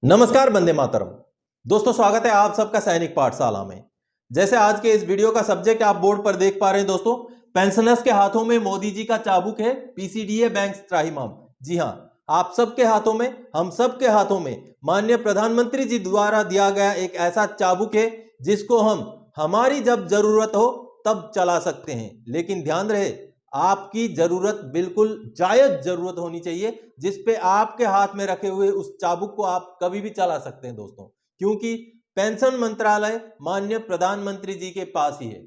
नमस्कार, वंदे मातरम। दोस्तों, स्वागत है आप सबका सैनिक पाठशाला में। जैसे आज के इस वीडियो का सब्जेक्ट आप बोर्ड पर देख पा रहे हैं दोस्तों, पेंशनर्स के हाथों में मोदी जी का चाबुक है, पीसीडीए बैंक त्राहिमाम। जी हां, आप सबके हाथों में, हम सबके हाथों में माननीय प्रधानमंत्री जी द्वारा दिया गया एक ऐसा चाबुक है जिसको हम हमारी जब जरूरत हो तब चला सकते हैं। लेकिन ध्यान रहे, आपकी जरूरत बिल्कुल जायज जरूरत होनी चाहिए, जिस पे आपके हाथ में रखे हुए उस चाबुक को आप कभी भी चला सकते हैं दोस्तों, क्योंकि पेंशन मंत्रालय माननीय प्रधानमंत्री जी के पास ही है।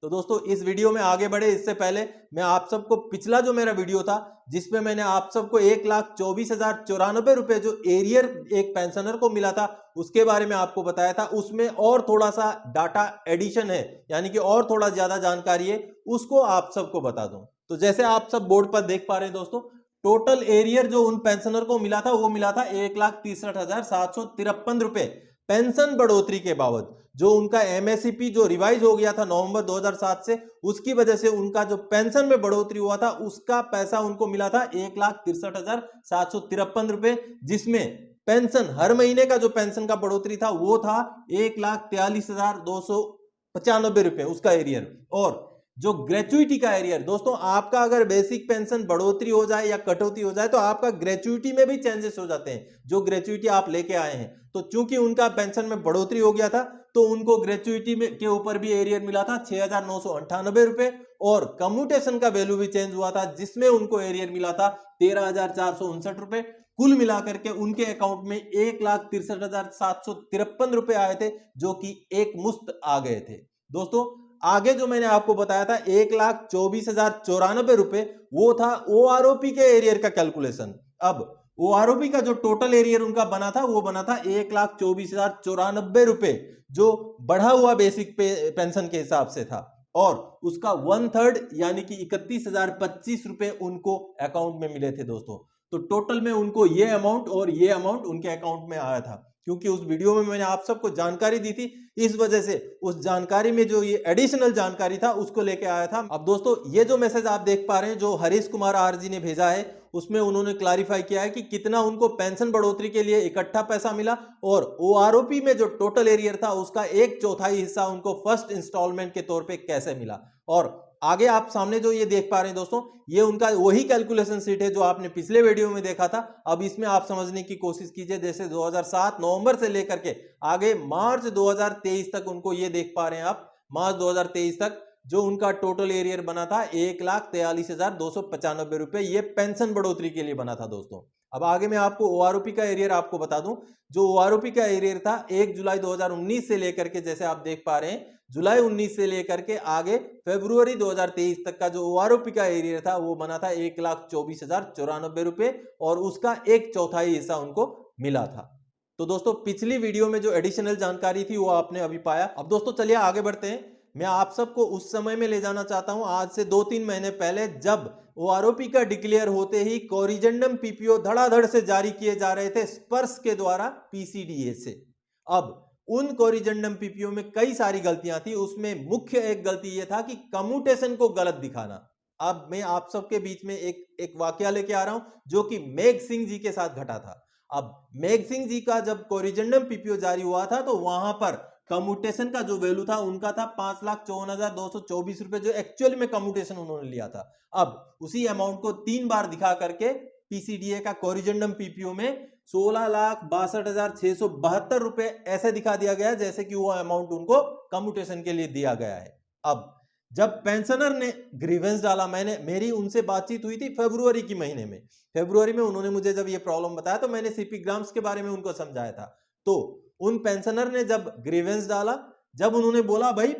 तो दोस्तों, इस वीडियो में आगे बढ़े इससे पहले मैं आप सबको पिछला जो मेरा वीडियो था जिसमें मैंने आप सबको 1,24,094 रुपए जो एरियर एक पेंशनर को मिला था उसके बारे में आपको बताया था, उसमें और थोड़ा सा डाटा एडिशन है, यानी कि और थोड़ा ज्यादा जानकारी है, उसको आप सबको बता दूं। तो जैसे आप सब बोर्ड पर देख पा रहे हैं दोस्तों, टोटल एरियर जो उन पेंशनर को मिला था वो मिला था 1,63,753 रुपए पेंशन बढ़ोतरी के बावजूद। जो उनका एमएससीपी जो रिवाइज हो गया था नवंबर 2007 से, उसकी वजह से उनका जो पेंशन में बढ़ोतरी हुआ था उसका पैसा उनको मिला था 1,63,753 रुपए, जिसमें पेंशन हर महीने का जो पेंशन का बढ़ोतरी था वो था 1,43,295 रुपए उसका एरियर। और जो ग्रेचुइटी का एरियर दोस्तों, आपका अगर बेसिक पेंशन बढ़ोतरी हो जाए या कटौती हो जाए तो आपका ग्रेचुइटी में भी चेंजेस हो जाते हैं, जो ग्रेचुइटी आप लेके आए हैं। तो चूंकि उनका पेंशन में बढ़ोतरी हो गया था तो उनको ग्रेचुइटी में के ऊपर भी एरियर मिला था 6,998 रुपए, और कम्यूटेशन का वैल्यू भी चेंज हुआ था जिसमें उनको एरियर मिला था 13,459 रुपए। कुल मिलाकर के उनके अकाउंट में 1,63,753 रुपए आए थे, जो कि एक मुश्त आ गए थे दोस्तों। आगे जो मैंने आपको बताया था 1,24,094 रुपए, वो था ओआरओपी के एरियर का कैलकुलेशन। अब ओआरओपी का जो टोटल एरियर उनका बना था वो बना था 1,24,094 रुपए, जो बढ़ा हुआ बेसिक पेंशन के हिसाब से था, और उसका 1/3 यानी कि 31,025 रुपए उनको अकाउंट में मिले थे दोस्तों। तो टोटल में उनको ये अमाउंट और ये अमाउंट उनके अकाउंट में आया था। क्योंकि उस वीडियो में मैंने आप सबको जानकारी दी थी, इस वजह से उस जानकारी में जो ये एडिशनल जानकारी था उसको लेके आया था। अब दोस्तों, ये जो मैसेज आप देख पा रहे हैं जो हरीश कुमार आर जी ने भेजा है, उसमें उन्होंने क्लैरिफाई किया है कि कितना उनको पेंशन बढ़ोतरी के लिए इकट्ठा पैसा मिला, और ओआरओपी में जो टोटल एरियर था उसका 1/4 हिस्सा उनको फर्स्ट इंस्टॉलमेंट के तौर पे कैसे मिला। और आगे आप सामने जो ये देख पा रहे हैं दोस्तों, ये उनका वही कैलकुलेशन शीट है जो आपने पिछले वीडियो में देखा था। अब इसमें आप समझने की कोशिश कीजिए, जैसे 2007 नवंबर से लेकर के आगे मार्च 2023 तक उनको ये देख पा रहे हैं आप, मार्च 2023 तक जो उनका टोटल एरियर बना था 1,43,295 रुपए, ये पेंशन बढ़ोतरी के लिए बना था दोस्तों। अब आगे मैं आपको ओआरओपी का एरियर आपको बता दूं। जो ओआरओपी का एरियर था 1 जुलाई 2019 से लेकर के, जैसे आप देख पा रहे हैं, जुलाई 19 से लेकर के आगे फरवरी 2023 तक का जो ओआरओपी का एरियर था वो बना था 1,24,094 रुपए, और उसका 1/4 हिस्सा उनको मिला था। तो दोस्तों, पिछली वीडियो में जो एडिशनल जानकारी थी वो आपने अभी पाया। अब दोस्तों चलिए आगे बढ़ते हैं। मैं आप सबको उस समय में ले जाना चाहता हूं, आज से 2-3 महीने पहले, जब ओआरओपी का डिक्लेयर होते ही कोरिजेंडम पीपीओ धड़ाधड़ से जारी किए जा रहे थे स्पर्श के द्वारा पीसीडीए से। अब उन कोरिजेंडम पीपीओ में कई सारी गलतियां थी, उसमें मुख्य एक गलती यह था कि कम्यूटेशन को गलत दिखाना। अब मैं आप सबके बीच में एक वाकया लेके आ रहा हूं जो कि मेघ सिंह जी के साथ घटा था। अब मेघ सिंह जी का जब कोरिजेंडम पीपीओ जारी हुआ था तो वहां पर कम्यूटेशन का जो वैल्यू था उनका था 5,54,224 रुपए, जो एक्चुअल में कम्यूटेशन उन्होंने लिया था। अब उसी अमाउंट को 3 बार दिखा करके पीसीडीए का कोरिजेंडम पीपीओ में 16,62,672 रुपए ऐसे दिखा दिया गया जैसे कि वो अमाउंट उनको कम्यूटेशन के लिए दिया गया है। अब जब पेंशनर ने ग्रीवेंस डाला, मेरी उनसे बातचीत हुई थी फरवरी की महीने में। फरवरी में उन्होंने मुझे जब ये प्रॉब्लम बताया तो मैंने सीपी ग्राम्स के बारे में उनको समझाया था। तो उन पेंशनर ने जब ग्रीवेंस डाला, जब उन्होंने बोला भाई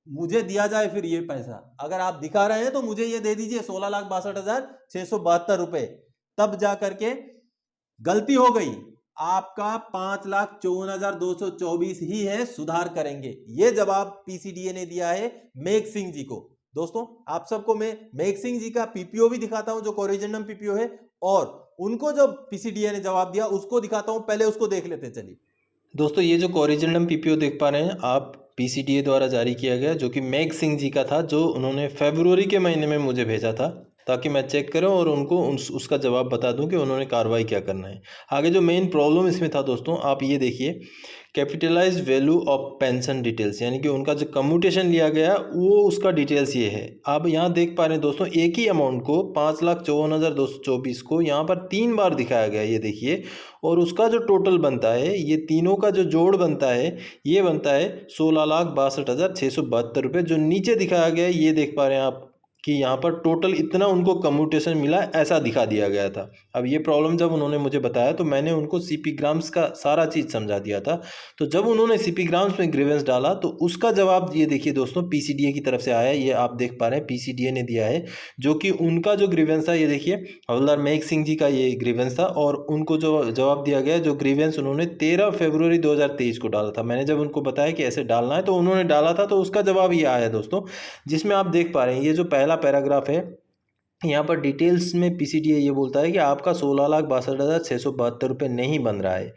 मुझे दिया जाए फिर ये पैसा, अगर आप दिखा रहे हैं तो मुझे ये दे दीजिए 16,62,672 रुपए, तब जा करके गलती हो गई, आपका 5,54,224 ही है, सुधार करेंगे। ये जवाब पीसीडीए ने दिया है मेघ सिंह जी को। दोस्तों, आप सबको मैं मेघ सिंह जी का पीपीओ भी दिखाता हूं जो कोरिजेंडम पीपीओ है, और उनको जो पीसीडीए ने जवाब दिया उसको दिखाता हूं। पहले उसको देख लेते चलिए। दोस्तों, ये जो कोरिजेंडम पीपीओ देख पा रहे हैं आप, पीसीडीए द्वारा जारी किया गया, जो कि मेघ सिंह जी का था, जो उन्होंने फरवरी के महीने में मुझे भेजा था। ताकि मैं चेक करूं और उनको उसका जवाब बता दूं कि उन्होंने कार्रवाई क्या करना है। आगे जो मेन प्रॉब्लम इसमें था दोस्तों, आप ये देखिए, capitalised value of pension details, यानी कि उनका जो कम्यूटेशन लिया गया वो उसका डिटेल्स ये है। आप यहाँ देख पा रहे हैं दोस्तों, एक ही अमाउंट को 5,54,224 को यहाँ पर 3 बार दिखाया गया है, ये देखिए। और उसका जो टोटल बनता है, ये तीनों का जो जोड़ बनता है, ये बनता है 16,62,672 रुपये। जो नीचे दिखाया गया है ये देख पा रहे हैं आप कि यहाँ पर टोटल इतना उनको कम्यूटेशन मिला, ऐसा दिखा दिया गया था। अब ये प्रॉब्लम जब उन्होंने मुझे बताया तो मैंने उनको सीपी ग्राम्स का सारा चीज़ समझा दिया था। तो जब उन्होंने सीपी ग्राम्स में ग्रीवेंस डाला तो उसका जवाब ये देखिए दोस्तों, पीसीडीए की तरफ से आया है। ये आप देख पा रहे हैं पीसीडीए ने दिया है, जो कि उनका जो ग्रीवेंस था, ये देखिए हवलदार मेघ सिंह जी का ये ग्रीवेंस था। और उनको जो जवाब दिया गया, जो ग्रीवेंस उन्होंने 13 फरवरी 2023 को डाला था। मैंने जब उनको बताया कि ऐसे डालना है तो उन्होंने डाला था, तो उसका जवाब ये आया दोस्तों, जिसमें आप देख पा रहे हैं ये जो पहला पैराग्राफ है, यहाँ पर डिटेल्स में पीसीडीए ये बोलता है कि आपका 16,62,672 रुपये नहीं बन रहा है,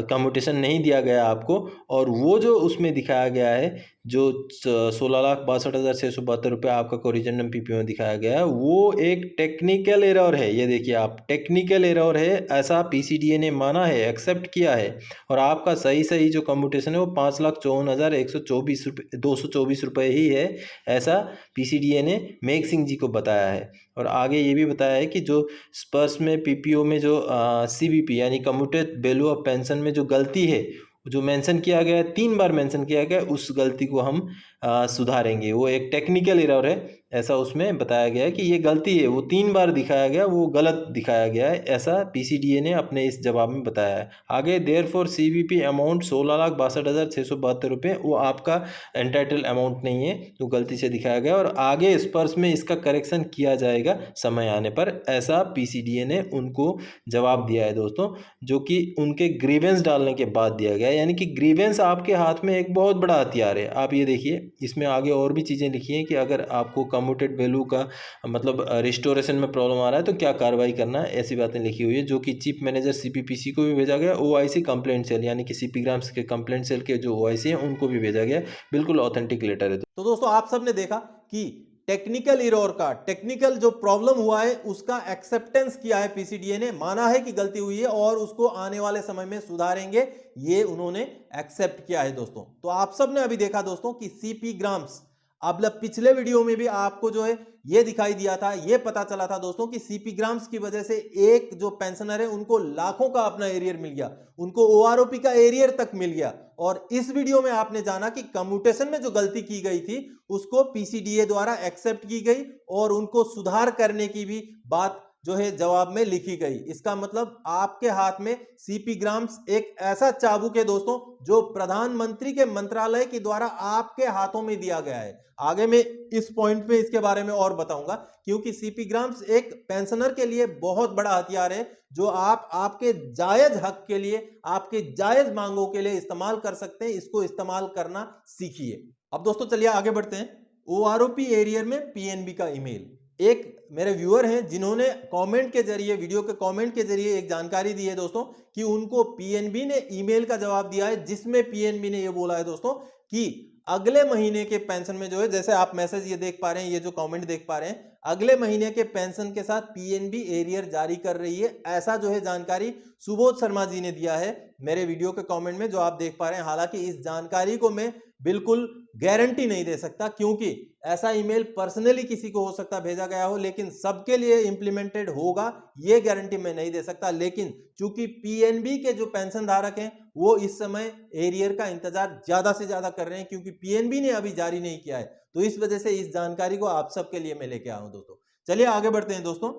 कम्यूटेशन नहीं दिया गया आपको। और वो जो उसमें दिखाया गया है, जो 16,62,672 रुपये आपका कोरिजेंडम पीपीओ में दिखाया गया है, वो एक टेक्निकल एरर है। ये देखिए आप, टेक्निकल एरर है, ऐसा पीसीडीए ने माना है, एक्सेप्ट किया है। और आपका सही जो कम्यूटेशन है वो 5,54,124 रुपये ही है, ऐसा पीसीडीए ने मेघ सिंह जी को बताया है। और आगे ये भी बताया है कि जो स्पर्श में पीपीओ में जो सीवीपी यानी कम्यूटेड वैल्यू ऑफ पेंशन में जो गलती है, जो मेंशन किया गया है, 3 बार मेंशन किया गया है, उस गलती को हम सुधारेंगे। वो एक टेक्निकल एरर है, ऐसा उसमें बताया गया है कि ये गलती है, वो 3 बार दिखाया गया, वो गलत दिखाया गया है, ऐसा पीसीडीए ने अपने इस जवाब में बताया है। आगे देयरफॉर सीवीपी अमाउंट 16,62,672 रुपये, वो आपका एंटाइटल अमाउंट नहीं है, तो गलती से दिखाया गया। और आगे स्पर्श में इसका करेक्शन किया जाएगा समय आने पर, ऐसा पीसीडीए ने उनको जवाब दिया है दोस्तों, जो कि उनके ग्रीवेंस डालने के बाद दिया गया है। यानी कि ग्रीवेंस आपके हाथ में एक बहुत बड़ा हथियार है। आप ये देखिए, इसमें आगे और भी चीज़ें लिखी हैं कि अगर आपको कम्यूटेड वैल्यू का मतलब रिस्टोरेशन में प्रॉब्लम आ रहा है तो क्या कार्रवाई करना है, ऐसी बातें लिखी हुई है, जो कि चीफ मैनेजर सीपीपीसी को भी भेजा गया, ओआईसी कंप्लेंट सेल यानी कि सीपी ग्राम्स के कंप्लेंट सेल के जो ओआईसी हैं उनको भी भेजा गया। बिल्कुल ऑथेंटिक लेटर है। तो दोस्तों आप सबने देखा कि टेक्निकल एरर का, टेक्निकल जो प्रॉब्लम हुआ है उसका एक्सेप्टेंस किया है पीसीडीए ने, माना है कि गलती हुई है और उसको आने वाले समय में सुधारेंगे, ये उन्होंने एक्सेप्ट किया है दोस्तों। तो आप सबने अभी देखा दोस्तों कि सीपी ग्राम्स, अब पिछले वीडियो में भी आपको जो है ये दिखाई दिया था, ये पता चला था दोस्तों कि सीपी ग्राम्स की वजह से एक जो पेंशनर है उनको लाखों का अपना एरियर मिल गया, उनको ओआरओपी का एरियर तक मिल गया। और इस वीडियो में आपने जाना कि कम्यूटेशन में जो गलती की गई थी उसको पीसीडीए द्वारा एक्सेप्ट की गई और उनको सुधार करने की भी बात जो है जवाब में लिखी गई। इसका मतलब आपके हाथ में सीपी ग्राम्स एक ऐसा चाबुक है दोस्तों, जो प्रधानमंत्री के मंत्रालय के द्वारा आपके हाथों में दिया गया है। आगे मैं इस पॉइंट पे इसके बारे में और बताऊंगा, क्योंकि सीपी ग्राम्स एक पेंशनर के लिए बहुत बड़ा हथियार है, जो आप आपके जायज हक के लिए, आपके जायज मांगों के लिए इस्तेमाल कर सकते हैं। इसको इस्तेमाल करना सीखिए। अब दोस्तों चलिए आगे बढ़ते हैं। ओआरओपी एरियर में पीएनबी का ईमेल, एक मेरे व्यूअर हैं जिन्होंने कमेंट के जरिए, वीडियो के कमेंट के जरिए एक जानकारी दी है दोस्तों कि उनको पीएनबी ने ईमेल का जवाब दिया है, जिसमें पीएनबी ने ये बोला है दोस्तों कि अगले महीने के पेंशन में जो है, जैसे आप मैसेज ये देख पा रहे हैं, ये जो कमेंट देख पा रहे हैं, अगले महीने के पेंशन के साथ पीएनबी एरियर जारी कर रही है, ऐसा जो है जानकारी सुबोध शर्मा जी ने दिया है मेरे वीडियो के कमेंट में, जो आप देख पा रहे हैं। हालांकि इस जानकारी को मैं बिल्कुल गारंटी नहीं दे सकता, क्योंकि ऐसा ईमेल पर्सनली किसी को हो सकता भेजा गया हो, लेकिन सबके लिए इंप्लीमेंटेड होगा ये गारंटी मैं नहीं दे सकता। लेकिन चूंकि पीएनबी के जो पेंशन धारक हैं वो इस समय एरियर का इंतजार ज्यादा से ज्यादा कर रहे हैं, क्योंकि पीएनबी ने अभी जारी नहीं किया है, तो इस वजह से इस जानकारी को आप सबके लिए मैं लेके आया हूं दोस्तों। चलिए आगे बढ़ते हैं दोस्तों।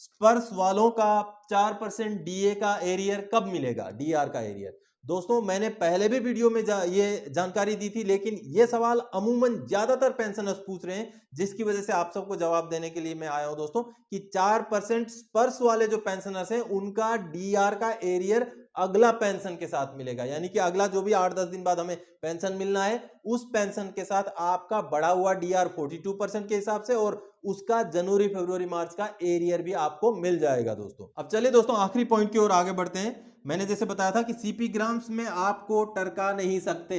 स्पर्श वालों का 4% डीए का एरियर कब मिलेगा, डीआर का एरियर। दोस्तों मैंने पहले भी वीडियो में ये जानकारी दी थी, लेकिन ये सवाल अमूमन ज्यादातर पेंशनर्स पूछ रहे हैं, जिसकी वजह से आप सबको जवाब देने के लिए मैं आया हूं दोस्तों कि 4% स्पर्श वाले जो पेंशनर्स हैं उनका डीआर का एरियर अगला पेंशन के साथ मिलेगा। यानी कि अगला जो भी 8-10 दिन बाद हमें पेंशन मिलना है, उस पेंशन के साथ आपका बढ़ा हुआ डीआर 42% के हिसाब से, और उसका जनवरी फरवरी मार्च का एरियर भी आपको मिल जाएगा दोस्तों। अब चलिए दोस्तों आखिरी पॉइंट की ओर आगे बढ़ते हैं। मैंने जैसे बताया था कि सीपी ग्राम्स में आपको टरका नहीं सकते,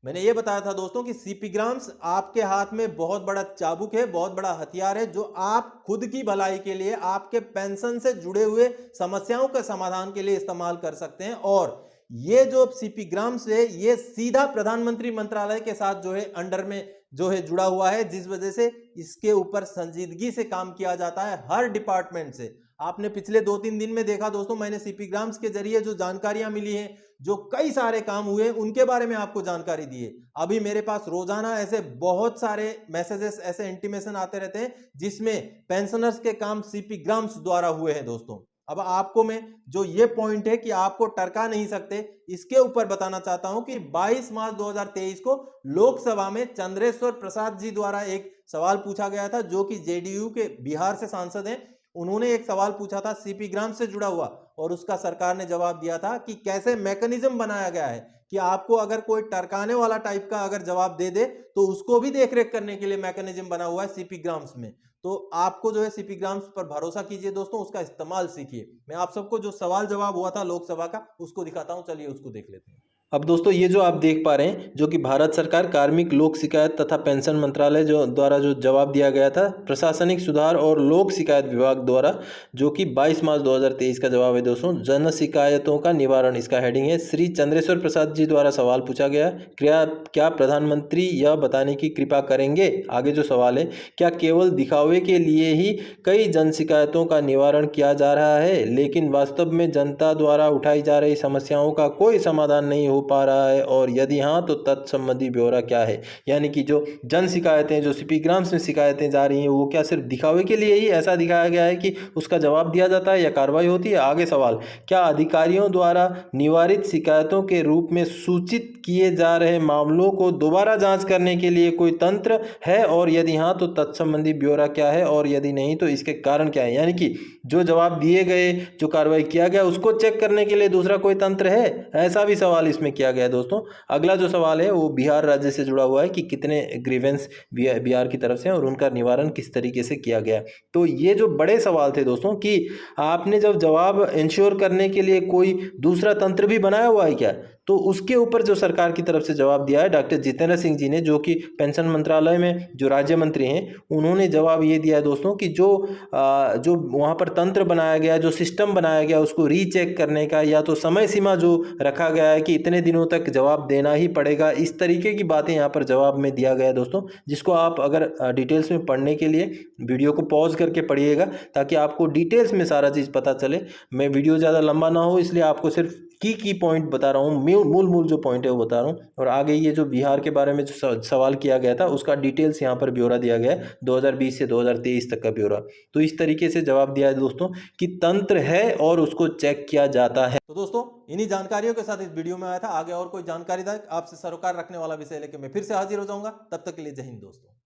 मैंने ये बताया था दोस्तों कि सीपी ग्राम्स आपके हाथ में बहुत बड़ा चाबुक है, बहुत बड़ा हथियार है, जो आप खुद की भलाई के लिए, आपके पेंशन से जुड़े हुए समस्याओं के समाधान के लिए इस्तेमाल कर सकते हैं। और ये जो सीपी ग्राम्स है, ये सीधा प्रधानमंत्री मंत्रालय के साथ जो है अंडर में जो है जुड़ा हुआ है, जिस वजह से इसके ऊपर संजीदगी से काम किया जाता है हर डिपार्टमेंट से। आपने पिछले 2-3 दिन में देखा दोस्तों, मैंने सीपी ग्राम्स के जरिए जो जानकारियां मिली हैं, जो कई सारे काम हुए, उनके बारे में आपको जानकारी दी है। अभी मेरे पास रोजाना ऐसे बहुत सारे मैसेजेस, ऐसे इंटीमेशन आते रहते हैं जिसमें पेंशनर्स के काम सीपी ग्राम्स द्वारा हुए हैं दोस्तों। अब आपको मैं जो ये पॉइंट है कि आपको टरका नहीं सकते, इसके ऊपर बताना चाहता हूं कि 22 मार्च 2023 को लोकसभा में चंद्रेश्वर प्रसाद जी द्वारा एक सवाल पूछा गया था, जो कि जेडीयू के बिहार से सांसद हैं। उन्होंने एक सवाल पूछा था सीपी ग्राम से जुड़ा हुआ, और उसका सरकार ने जवाब दिया था कि कैसे मैकेनिज्म बनाया गया है कि आपको अगर कोई टरकाने वाला टाइप का अगर जवाब दे दे तो उसको भी देखरेख करने के लिए मैकेनिज्म बना हुआ है सीपी ग्राम्स में। तो आपको जो है सीपी ग्राम्स पर भरोसा कीजिए दोस्तों, उसका इस्तेमाल सीखिए। मैं आप सबको जो सवाल जवाब हुआ था लोकसभा का, उसको दिखाता हूं, चलिए उसको देख लेते हैं। अब दोस्तों ये जो आप देख पा रहे हैं, जो कि भारत सरकार कार्मिक लोक शिकायत तथा पेंशन मंत्रालय जो द्वारा जो जवाब दिया गया था प्रशासनिक सुधार और लोक शिकायत विभाग द्वारा, जो कि 22 मार्च 2023 का जवाब है दोस्तों। जन शिकायतों का निवारण इसका हेडिंग है। श्री चंद्रेश्वर प्रसाद जी द्वारा सवाल पूछा गया, क्या प्रधानमंत्री यह बताने की कृपा करेंगे, आगे जो सवाल है, क्या केवल दिखावे के लिए ही कई जन शिकायतों का निवारण किया जा रहा है, लेकिन वास्तव में जनता द्वारा उठाई जा रही समस्याओं का कोई समाधान नहीं हो पा रहा है, और यदि हाँ तो तत्संबंधी ब्यौरा क्या है। यानी कि जो जन शिकायतें, जो सीपी ग्राम्स में शिकायतें जा रही हैं, वो क्या सिर्फ दिखावे के लिए ही ऐसा दिखाया गया है कि उसका जवाब दिया जाता है या कार्रवाई होती है। आगे सवाल, क्या अधिकारियों द्वारा निवारित शिकायतों के रूप में सूचित किए जा रहे मामलों को दोबारा जांच करने के लिए कोई तंत्र है, और यदि हाँ तो तत्संबंधी ब्यौरा क्या है, और यदि नहीं तो इसके कारण क्या है। यानी कि जो जवाब दिए गए, जो कार्रवाई किया गया, उसको चेक करने के लिए दूसरा कोई तंत्र है, ऐसा भी सवाल इसमें किया गया है दोस्तों। अगला जो सवाल है वो बिहार राज्य से जुड़ा हुआ है कि कितने ग्रीवेंस बिहार की तरफ से और उनका निवारण किस तरीके से किया गया। तो ये जो बड़े सवाल थे दोस्तों कि आपने जब जवाब इंश्योर करने के लिए कोई दूसरा तंत्र भी बनाया हुआ है क्या, तो उसके ऊपर जो सरकार की तरफ से जवाब दिया है डॉक्टर जितेंद्र सिंह जी ने, जो कि पेंशन मंत्रालय में जो राज्य मंत्री हैं, उन्होंने जवाब ये दिया है दोस्तों कि जो वहाँ पर तंत्र बनाया गया, जो सिस्टम बनाया गया, उसको रीचेक करने का या तो समय सीमा जो रखा गया है कि इतने दिनों तक जवाब देना ही पड़ेगा, इस तरीके की बातें यहाँ पर जवाब में दिया गया है दोस्तों। जिसको आप अगर डिटेल्स में पढ़ने के लिए वीडियो को पॉज करके पढ़िएगा, ताकि आपको डिटेल्स में सारा चीज़ पता चले। मैं वीडियो ज़्यादा लंबा ना हो, इसलिए आपको सिर्फ की पॉइंट बता रहा हूँ, मूल जो पॉइंट है वो बता रहा हूँ। और आगे ये जो बिहार के बारे में जो सवाल किया गया था, उसका डिटेल्स यहाँ पर ब्यौरा दिया गया है, 2020 से 2023 तक का ब्यौरा। तो इस तरीके से जवाब दिया है दोस्तों कि तंत्र है और उसको चेक किया जाता है। तो दोस्तों इन्हीं जानकारियों के साथ इस वीडियो में आया था। आगे और कोई जानकारीदायक आपसे सरोकार रखने वाला विषय लेकर मैं फिर से हाजिर हो जाऊंगा। तब तक के लिए जय हिंद दोस्तों।